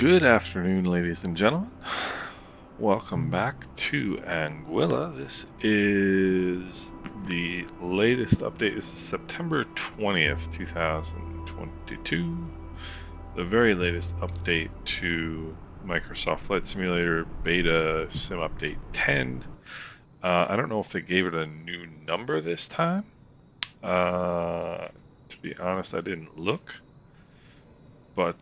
Good afternoon, ladies and gentlemen. Welcome back to Anguilla. This is the latest update. This is September 20th, 2022. The very latest update to Microsoft Flight Simulator Beta Sim Update 10. I don't know if they gave it a new number this time. To be honest, I didn't look. But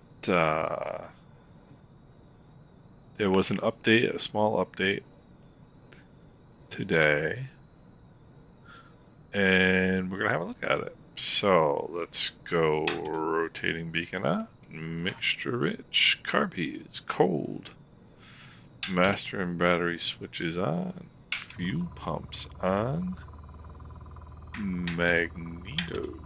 there was an update, a small update today, and we're gonna have a look at it. So let's go rotating beacon on, mixture rich, carbies, cold, master and battery switches on, fuel pumps on, magnetos.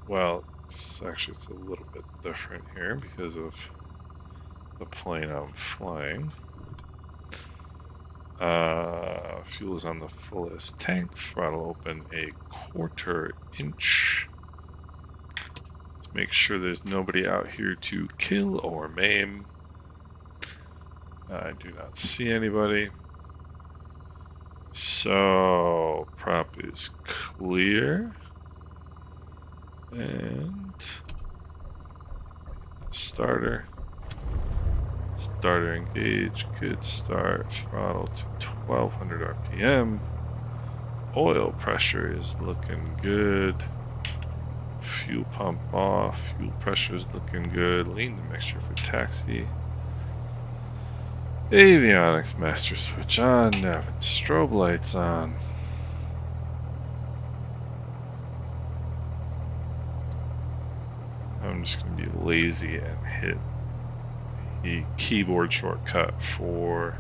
Well, it's a little bit different here because of the plane I'm flying. Fuel is on the fullest tank, throttle open a 1/4 inch. Let's make sure there's nobody out here to kill or maim. I do not see anybody. So, prop is clear. And starter engage, good start, throttle to 1200 RPM. Oil pressure is looking good. Fuel pump off, fuel pressure is looking good. Lean the mixture for taxi. Avionics master switch on, nav and strobe lights on. I'm just going to be lazy and hit the keyboard shortcut for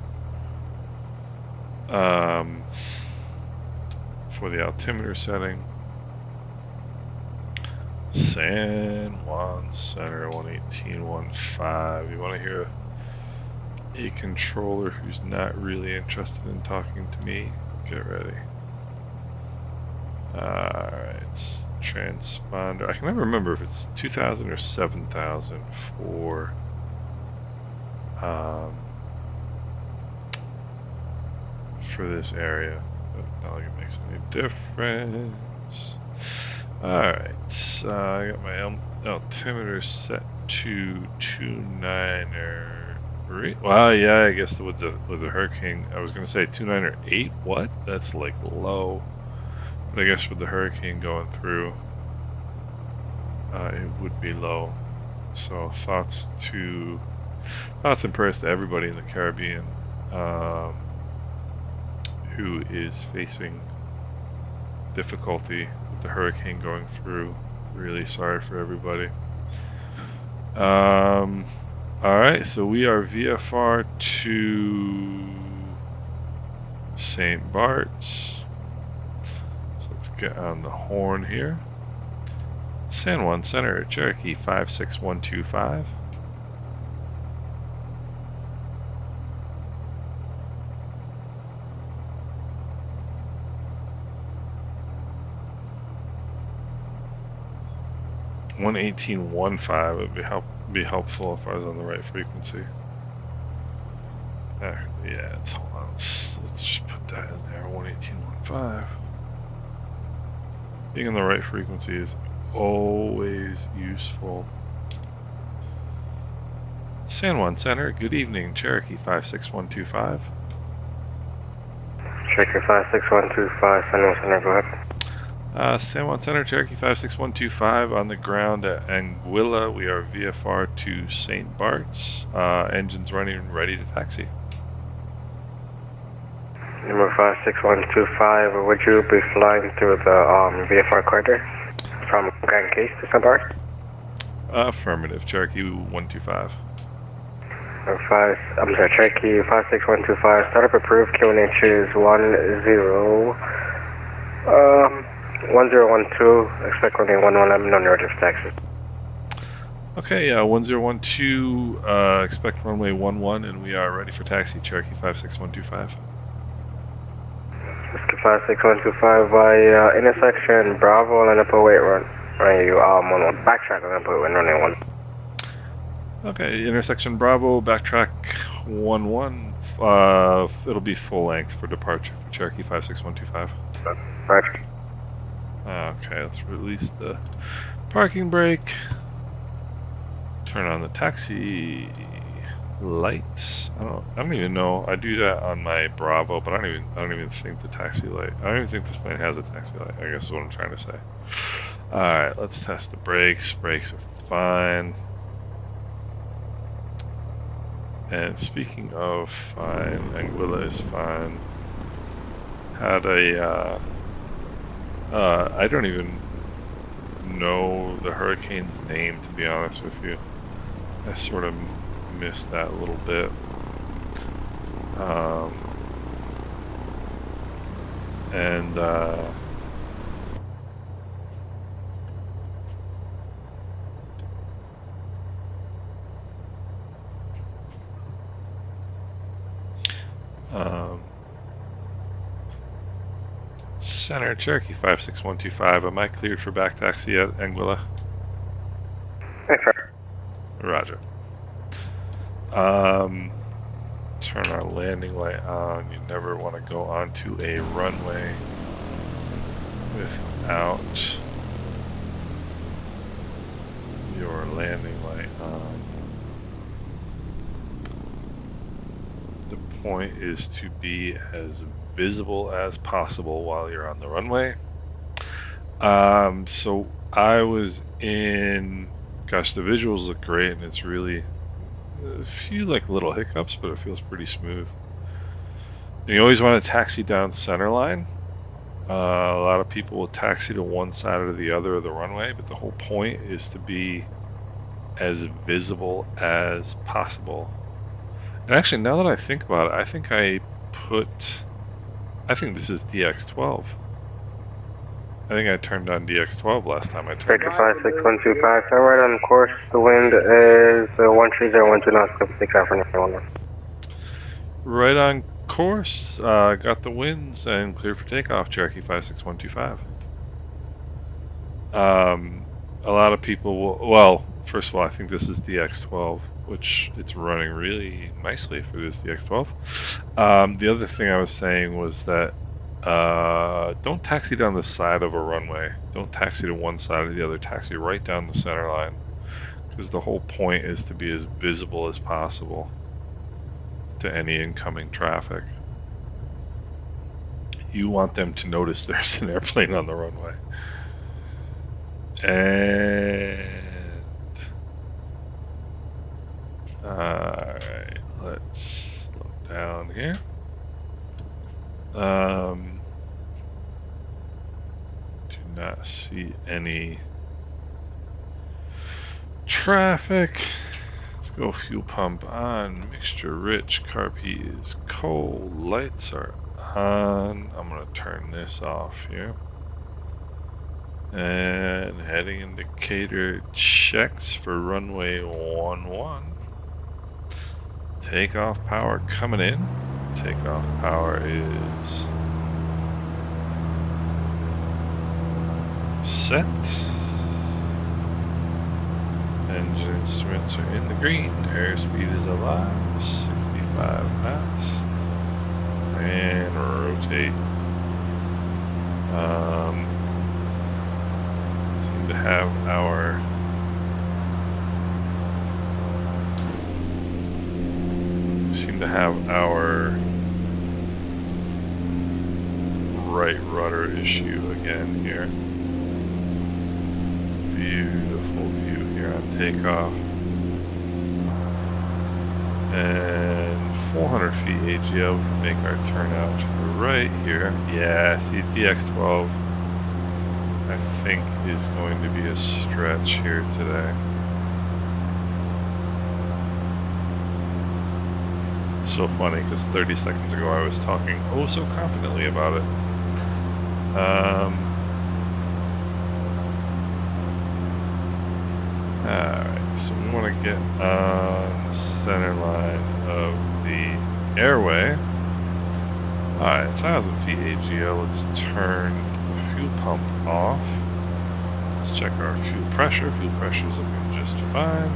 the altimeter setting. San Juan Center 118.15. You want to hear a controller who's not really interested in talking to me? Get ready. Alright, transponder. I can never remember if it's 2,000 or 7,000 for this area, but not like it makes any difference. Alright, so I got my altimeter set to 298. Well, yeah, I guess with the hurricane, I was gonna say 298. What? That's like low. But I guess with the hurricane going through, it would be low. So thoughts and prayers to everybody in the Caribbean who is facing difficulty with the hurricane going through. Really sorry for everybody. Alright, so we are VFR to St. Barts. So let's get on the horn here. San Juan Center, Cherokee 56125. .118.15 would be helpful if I was on the right frequency. Yeah, hold on. Let's just put that in there. 118.15. Being on the right frequency is always useful. San Juan Center, good evening. Cherokee 56125. Cherokee 56125, San Juan Center, go ahead. San Juan Center, Cherokee 56125 on the ground at Anguilla. We are VFR to St. Barts. Engines running and ready to taxi. Number 56125, would you be flying through the VFR corridor from Grand Case to St. Barts? Affirmative, Cherokee 125. Cherokee 56125, startup approved, QNH is 1012, expect runway 11, on your order taxi. Okay, 1012, expect runway 11, and we are ready for taxi, Cherokee 56125. Cherokee 56125 by intersection Bravo, line up a wait run. Alright, you on backtrack and then put in runway 1. Okay, intersection Bravo, backtrack 11. It'll be full length for departure for Cherokee 56125. Right. Okay, let's release the parking brake. Turn on the taxi lights. I don't even know. I do that on my Bravo, but I don't even think the taxi light. I don't even think this plane has a taxi light. I guess is what I'm trying to say. All right, let's test the brakes. Brakes are fine. And speaking of fine, Anguilla is fine. Had a I don't even know the hurricane's name, to be honest with you. I sort of missed that a little bit. Center Cherokee 56125. Am I cleared for back taxi at Anguilla? Yes, sir. Roger. Turn our landing light on. You never want to go onto a runway without your landing light on. The point is to be as visible as possible while you're on the runway. So I was in, gosh, the visuals look great, and it's really a few like little hiccups, but it feels pretty smooth. And you always want to taxi down center line. A lot of people will taxi to one side or the other of the runway, but the whole point is to be as visible as possible. And actually, now that I think about it, I think this is DX12. I think I turned on DX12 last time I turned it. 56125, turn right on course. The wind is 13012 knots. Takeoff for number 1. Right on course. Got the winds and cleared for takeoff, Cherokee 56125. A lot of people will, well, first of all, I think this is DX12, which it's running really nicely for this DX12. The other thing I was saying was that don't taxi down the side of a runway. Don't taxi to one side or the other. Taxi right down the center line, because the whole point is to be as visible as possible to any incoming traffic. You want them to notice there's an airplane on the runway. And alright, let's slow down here. Do not see any traffic. Let's go fuel pump on, mixture rich, carb heat is cold, lights are on. I'm gonna turn this off here. And heading indicator checks for runway 11. Takeoff power coming in. Takeoff power is set. Engine instruments are in the green. Airspeed is alive. 65 knots. And rotate. Seem to have our right rudder issue again here. Beautiful view here on takeoff. And 400 feet AGL, we can make our turn out to the right here. Yeah, see DX12 I think is going to be a stretch here today. It's so funny because 30 seconds ago I was talking oh so confidently about it. Alright, so we want to get on the center line of the airway. Alright, 1000 feet AGL, let's turn the fuel pump off. Let's check our fuel pressure. Fuel pressure is looking just fine.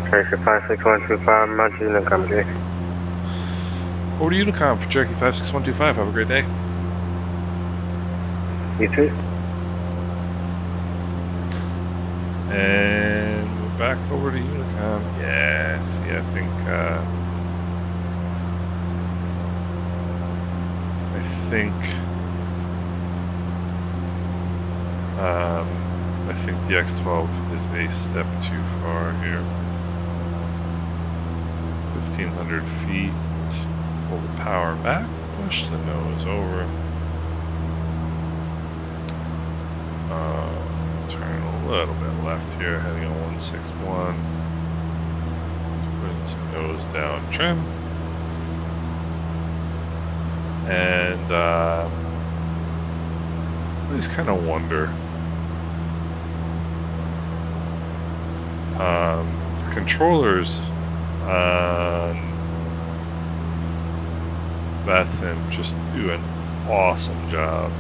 Cherokee 56125, Mount Unicom, Jake. Over to Unicom for Cherokee 56125. Have a great day. You too. And we're back over to Unicom. Yeah, see, I think DX12 is a step too far here. 1,500 feet. Let's pull the power back, push the nose over. Turn a little bit left here, heading on 161. Putting some nose down trim. And I just kind of wonder. The controllers on VATSIM just do an awesome job.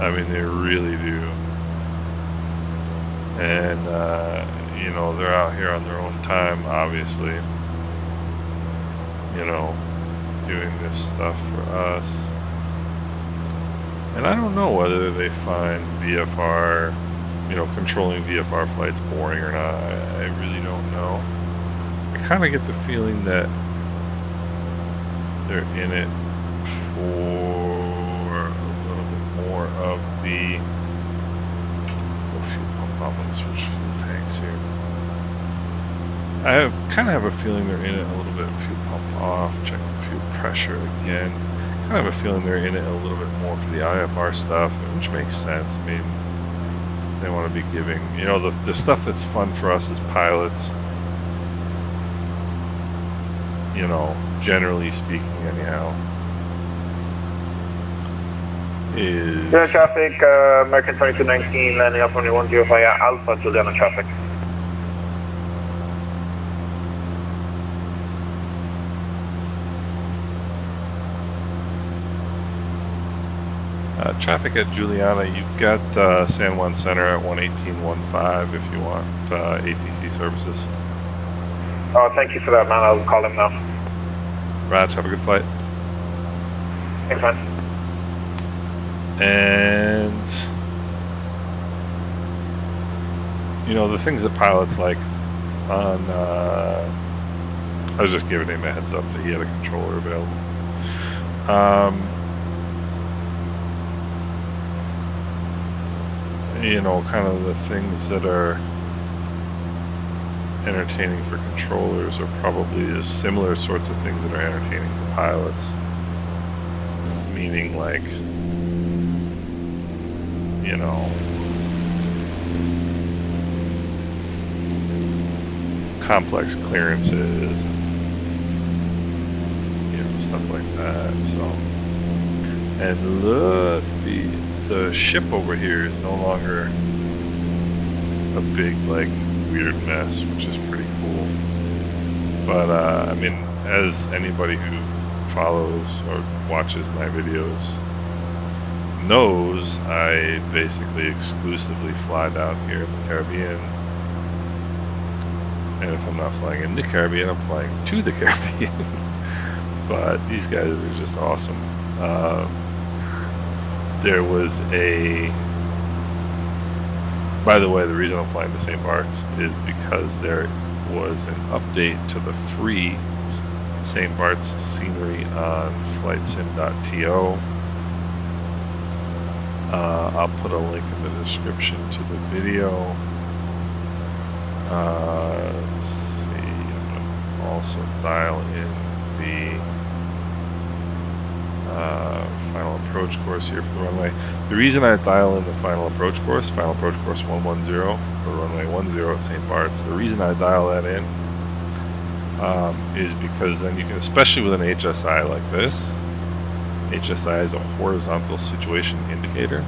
I mean, they really do. And, you know, they're out here on their own time, obviously. You know, doing this stuff for us. And I don't know whether they find VFR, you know, controlling VFR flights boring or not. I really don't know. I kind of get the feeling that they're in it for a little bit more of the... Let's go fuel pump up and switch fuel tanks here. I kind of have a feeling they're in it a little bit. Fuel pump off, check the fuel pressure again. Kind of have a feeling they're in it a little bit more for the IFR stuff, which makes sense. I mean, they want to be giving, you know, the stuff that's fun for us as pilots, you know, generally speaking anyhow, is... Juliana traffic, American 2219, landing up on your 105 Alpha, Juliana traffic. Traffic at Juliana, you've got San Juan Center at 118.15 if you want ATC services. Oh, thank you for that, man. I'll call him now. Raj, have a good flight. Thanks, man. And, you know, the things that pilots like on, I was just giving him a heads up that he had a controller available. You know, kind of the things that are entertaining for controllers are probably the similar sorts of things that are entertaining for pilots. Meaning, like, you know, complex clearances, you know, stuff like that. So, and look, the ship over here is no longer a big, like, weird mess, which is pretty cool. But, I mean, as anybody who follows or watches my videos knows, I basically exclusively fly down here in the Caribbean. And if I'm not flying in the Caribbean, I'm flying to the Caribbean. But these guys are just awesome. There was a... By the way, the reason I'm flying the same Barts is because there was an update to the free St. Bart's scenery on flightsim.to. I'll put a link in the description to the video. Let's see, I'm going to also dial in the final approach course here for the runway. The reason I dial in the final approach course 110 for runway 10 at St. Bart's, the reason I dial that in is because then you can, especially with an HSI like this, HSI is a horizontal situation indicator,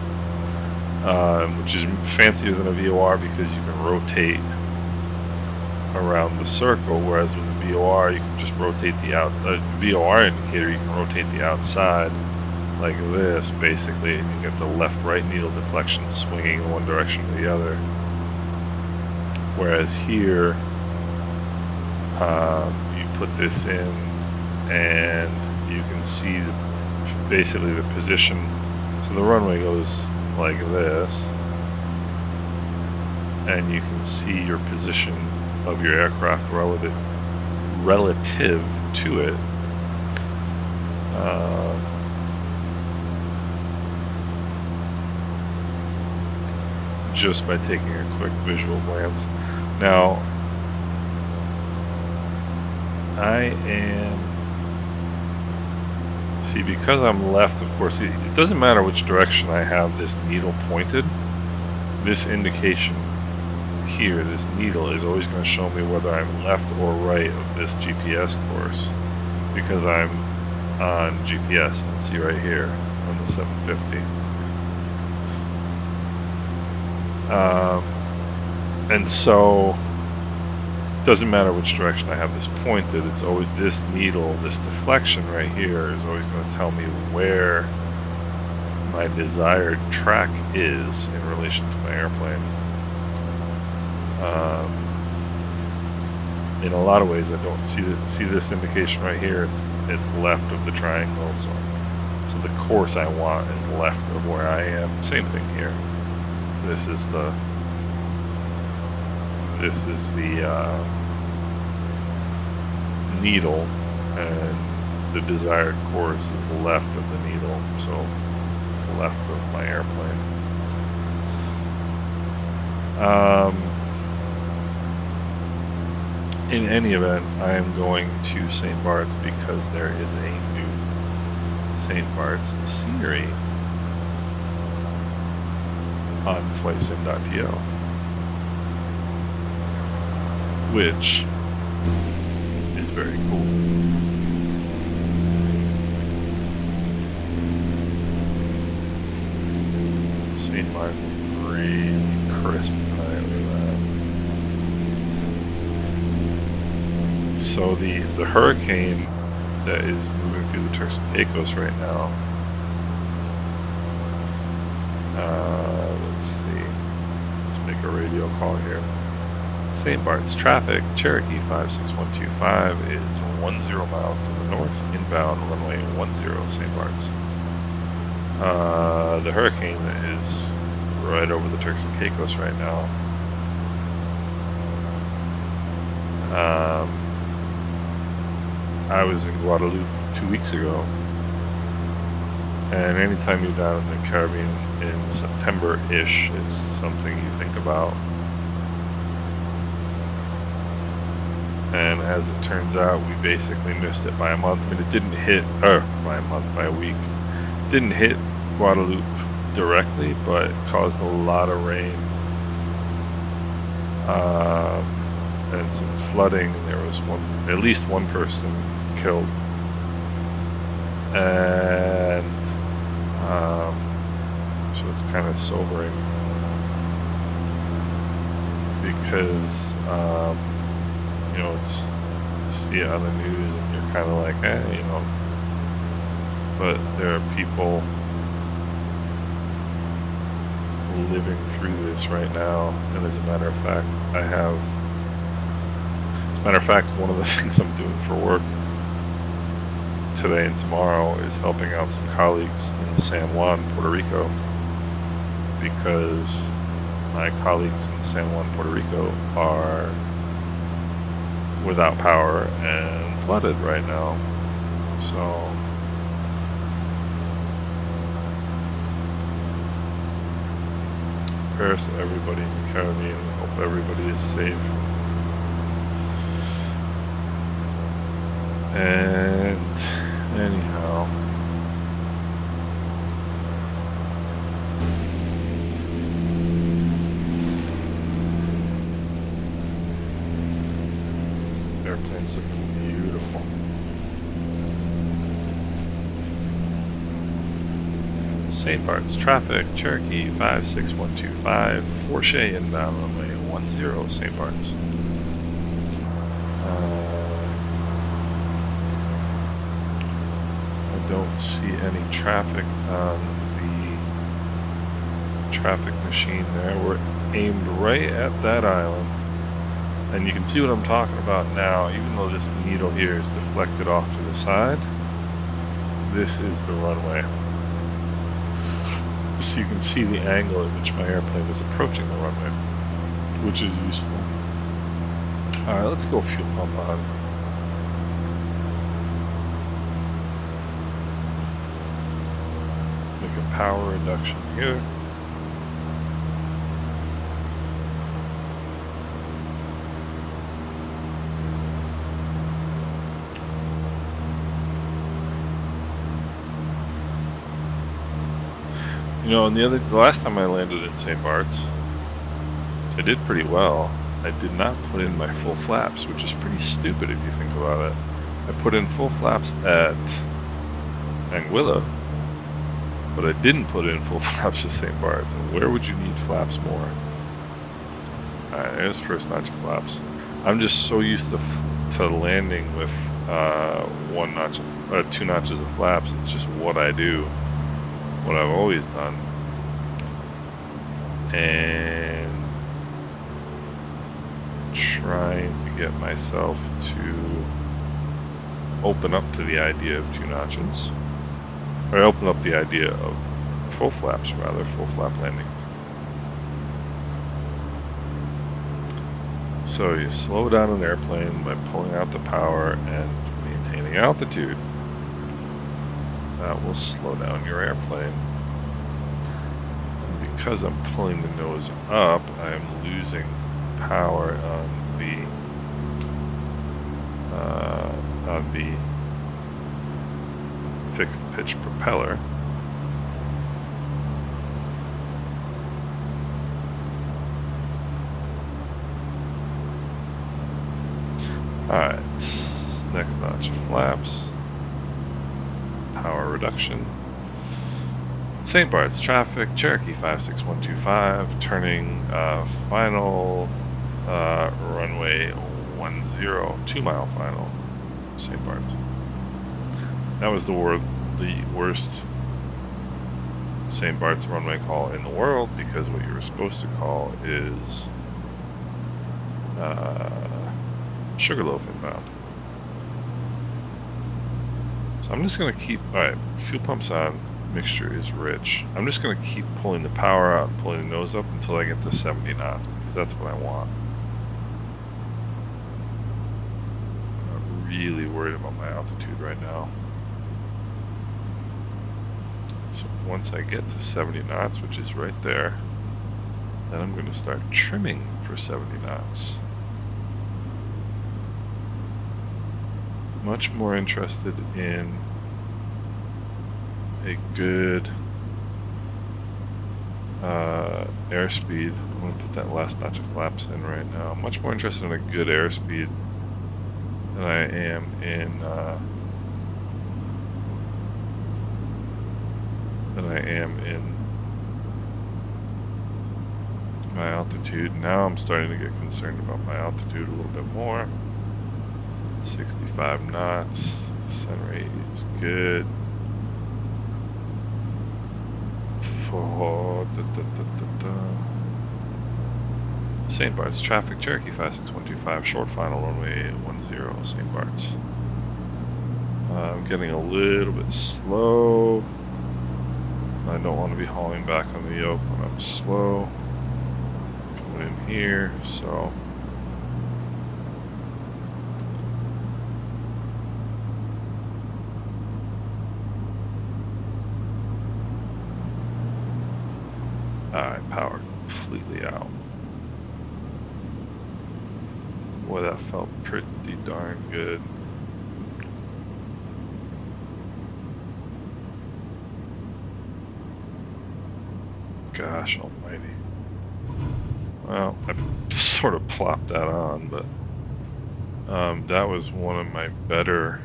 which is fancier than a VOR because you can rotate around the circle, whereas with a VOR you can just rotate the VOR indicator, you can rotate the outside like this, basically, and you get the left-right needle deflection swinging in one direction to the other. Whereas here, you put this in, and you can see basically the position. So the runway goes like this, and you can see your position of your aircraft relative to it. Just by taking a quick visual glance. Now, see, because I'm left, of course, it doesn't matter which direction I have this needle pointed. This indication here, this needle, is always going to show me whether I'm left or right of this GPS course, because I'm on GPS. You can see right here on the 750. And so, doesn't matter which direction I have this pointed, it's always this needle, this deflection right here is always going to tell me where my desired track is in relation to my airplane. In a lot of ways, I don't see this indication right here. It's left of the triangle, so the course I want is left of where I am. Same thing here. This is the needle, and the desired course is left of the needle, so it's left of my airplane. In any event, I am going to St. Barts because there is a new St. Barts scenery on flightsim.to, which is very cool. St. Martin, really crisp tonight, look at that. So the hurricane that is moving through the Turks and Caicos right now, let's see, let's make a radio call here. St. Barts traffic, Cherokee 56125 is 10 miles to the north, inbound runway 10 St. Barts. The hurricane is right over the Turks and Caicos right now. I was in Guadeloupe 2 weeks ago, and anytime you're down in the Caribbean in September-ish, it's something you think about. And as it turns out, we basically missed it by a month. I mean, it didn't hit, by a month, by a week. It didn't hit Guadeloupe directly, but it caused a lot of rain. And some flooding. There was at least one person killed. And so it's kind of sobering because you know, you see it on the news and you're kind of like, you know, but there are people living through this right now, and as a matter of fact, one of the things I'm doing for work today and tomorrow is helping out some colleagues in San Juan, Puerto Rico, because my colleagues in San Juan, Puerto Rico are without power and flooded right now. So prayers to everybody in the Caribbean. I hope everybody is safe. And anyhow, airplanes looking beautiful. St. Barts traffic, Cherokee 56125, Forche inbound runway 10 St. Barts. I don't see any traffic on the traffic machine there. We're aimed right at that island. And you can see what I'm talking about now. Even though this needle here is deflected off to the side, this is the runway. So you can see the angle at which my airplane is approaching the runway, which is useful. Alright, let's go fuel pump on. Make a power reduction here. You know, the last time I landed in St. Barts, I did pretty well. I did not put in my full flaps, which is pretty stupid if you think about it. I put in full flaps at Anguilla, but I didn't put in full flaps at St. Barts. And where would you need flaps more? Alright, there's first notch of flaps. I'm just so used to landing with 2 notches of flaps. It's just what I do. What I've always done. And trying to get myself to open up to the idea of 2 notches. Or open up the idea of full flaps, rather, full flap landings. So you slow down an airplane by pulling out the power and maintaining altitude. That will slow down your airplane. And because I'm pulling the nose up, I am losing power on the fixed pitch propeller. Alright, next notch of flaps. Power reduction. St. Barts traffic, Cherokee 56125, turning final runway 10, 2-mile final, St. Barts. That was the worst St. Barts runway call in the world, because what you were supposed to call is Sugarloaf inbound. So I'm just going to keep, alright, fuel pump's on, mixture is rich. I'm just going to keep pulling the power out and pulling the nose up until I get to 70 knots, because that's what I want. I'm not really worried about my altitude right now. So once I get to 70 knots, which is right there, then I'm going to start trimming for 70 knots. Much more interested in a good airspeed. I'm going to put that last notch of flaps in right now. I'm much more interested in a good airspeed than I am in my altitude. Now I'm starting to get concerned about my altitude a little bit more. 65 knots, descent rate is good. St. Barts traffic, Cherokee 56125, short final runway 10, St. Barts. I'm getting a little bit slow. I don't want to be hauling back on the yoke when I'm slow. Coming in here, so. Alright, power completely out. Boy, that felt pretty darn good. Gosh almighty. Well, I sort of plopped that on, but that was one of my better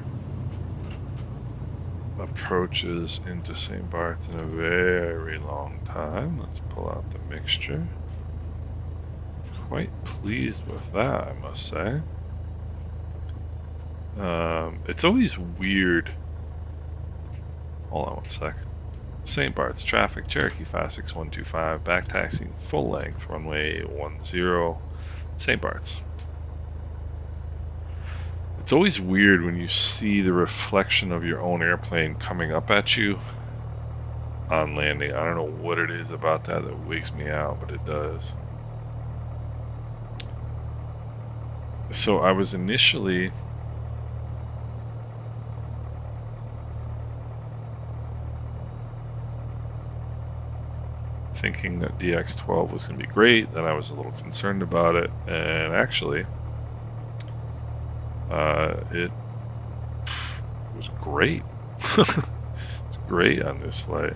approaches into St. Barts in a very long time. Let's pull out the mixture. Quite pleased with that, I must say. It's always weird Hold on one sec. St. Barts, traffic, Cherokee 56125, back taxiing full length, runway 10, St. Barts. It's always weird when you see the reflection of your own airplane coming up at you on landing. I don't know what it is about that that wigs me out, but it does. So I was initially thinking that DX12 was going to be great, then I was a little concerned about it, and actually it was great. It was great on this flight.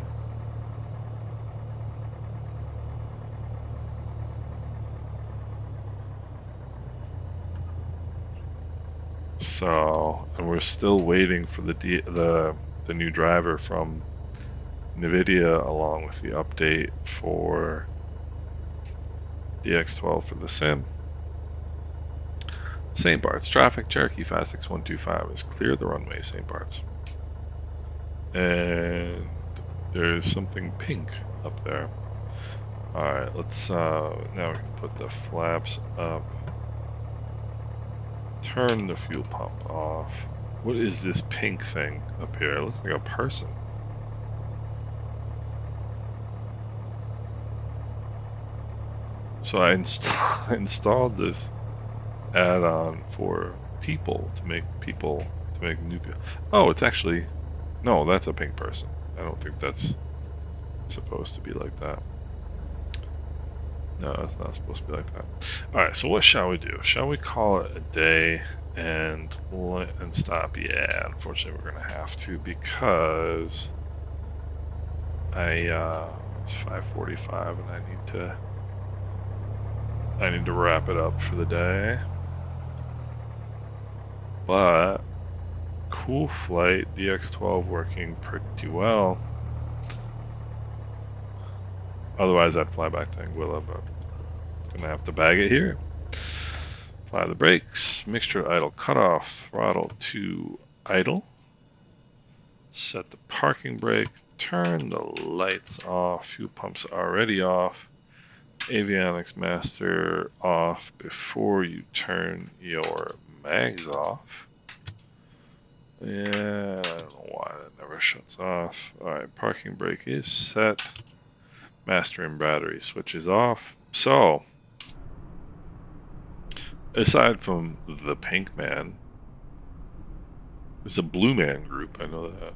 So, and we're still waiting for the new driver from NVIDIA, along with the update for DX12 for the sim. St. Barts, traffic, Cherokee 56125 is clear the runway, St. Barts. And there's something pink up there. Alright, let's, now we can put the flaps up. Turn the fuel pump off. What is this pink thing up here? It looks like a person. So I installed this add-on for people to make new people. Oh, it's actually, no, that's a pink person. I don't think that's supposed to be like that. No, it's not supposed to be like that. Alright, so what shall we do? Shall we call it a day and stop? Yeah, unfortunately we're gonna have to, because it's 5:45 and I need to wrap it up for the day. But cool flight, DX12 working pretty well. Otherwise, I'd fly back to Anguilla, but gonna have to bag it here. Apply the brakes, mixture idle cutoff, throttle to idle. Set the parking brake, turn the lights off, fuel pumps already off. Avionics master off before you turn your mags off. Yeah, I don't know why that never shuts off. Alright, parking brake is set. Master and battery switches off. So, aside from the pink man, there's a blue man group, I know that.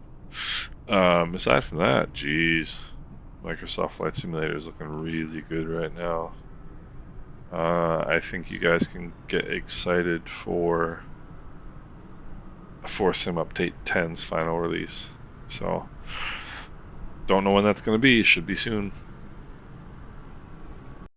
Aside from that, geez, Microsoft Flight Simulator is looking really good right now. I think you guys can get excited for Sim Update 10's final release. So, don't know when that's going to be. Should be soon.